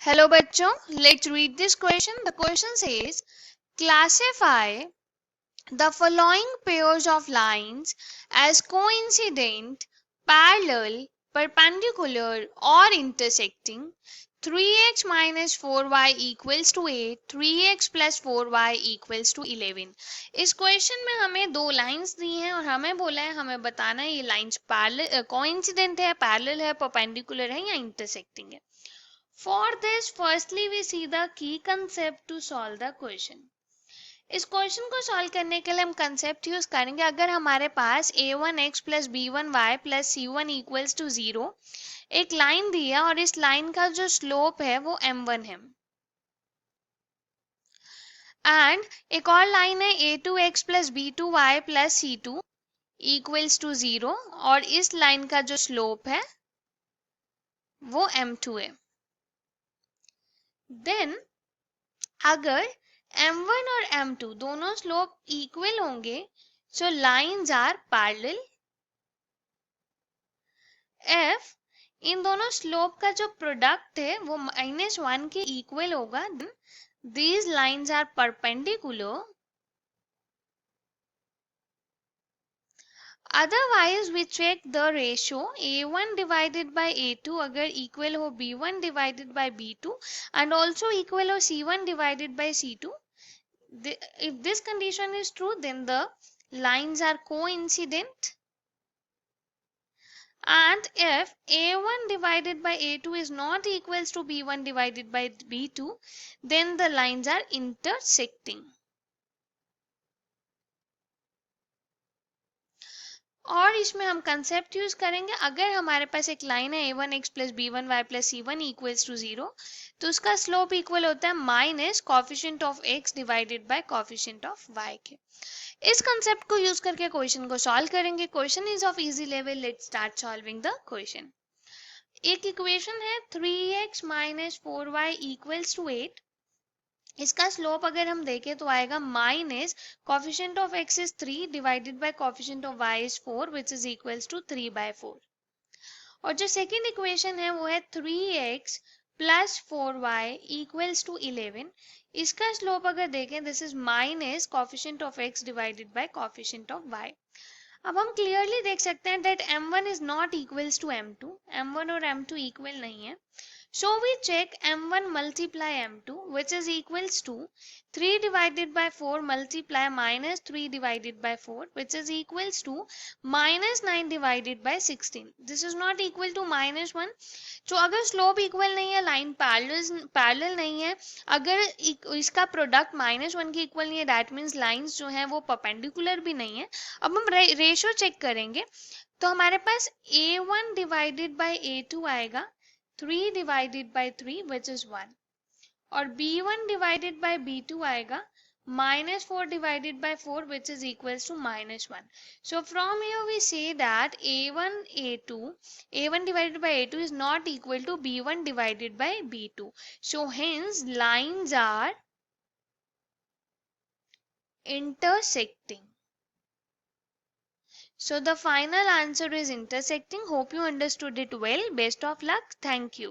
Hello बच्चों, let's read this question. The question says, classify the following pairs of lines as coincident, parallel, perpendicular or intersecting. 3x minus 4y equals to 8, 3x plus 4y equals to 11. इस question में हमें दो lines दी हैं और हमें बोला है, हमें बताना है ये लाइंस पैरेलल कोइंसिडेंट है, पैरेलल है, परपेंडिकुलर है या इंटरसेक्टिंग है. For this, firstly we see the key concept to solve the question. इस क्वेश्चन को सॉल्व करने के लिए हम कंसेप्ट यूज करेंगे. अगर हमारे पास a1x plus b1y plus c1 equals to 0 एक लाइन दी है और इस लाइन का जो स्लोप है वो m1 है, एंड एक और लाइन है a2x plus b2y plus c2 equals to 0 और इस लाइन का जो स्लोप है वो m2 है. देन अगर m1 और m2 दोनों स्लोप इक्वल होंगे, सो लाइंस आर पैरेलल. f इन दोनों स्लोप का जो प्रोडक्ट है वो -1 के इक्वल होगा, these lines are perpendicular. Otherwise we check the ratio a1 divided by a2 अगर equal हो b1 divided by b2 and also equal हो c1 divided by c2. If this condition is true, then the lines are coincident. And if a1 divided by a2 is not equals to b1 divided by b2, then the lines are intersecting. और इसमें हम concept use करेंगे. अगर हमारे पास एक line है a1x plus b1y plus c1 equals to 0, तो उसका स्लोप इक्वल होता है minus coefficient of x divided by coefficient of y के. इस कंसेप्ट को यूज करके क्वेश्चन को सॉल्व करेंगे. Question is of easy level. Let's start solving the question. एक इक्वेशन है 3x minus 4y equals to 8. इसका स्लोप अगर हम देखें तो आएगा minus coefficient of x is 3 divided by coefficient of y is 4 which is equals to 3/4. और जो सेकंड इक्वेशन है वो है 3x plus 4y equals to 11. इसका स्लोप अगर देखें this is minus coefficient of x divided by coefficient of y. अब हम क्लियरली देख सकते हैं that m1 is not equals to m2. m1 और m2 इक्वल नहीं है. So we check m1 multiply m2 which is equals to 3 divided by 4 multiply minus 3 divided by 4 which is equals to minus 9 divided by 16. This is not equal to -1. तो अगर slope equal नहीं है, line parallel नहीं है, अगर इसका product -1 के equal नहीं है, दैट मीन्स लाइंस जो हैं वो परपेंडिकुलर भी नहीं है. अब हम रेशियो चेक करेंगे तो हमारे पास a1 डिवाइडेड बाय a2 आएगा 3 divided by 3 which is 1 और b1 divided by b2 आएगा -4 divided by 4 which is equals to -1. So from here we say that a1 divided by a2 is not equal to b1 divided by b2. So hence lines are intersecting. So the final answer is intersecting. Hope you understood it well. Best of luck. Thank you.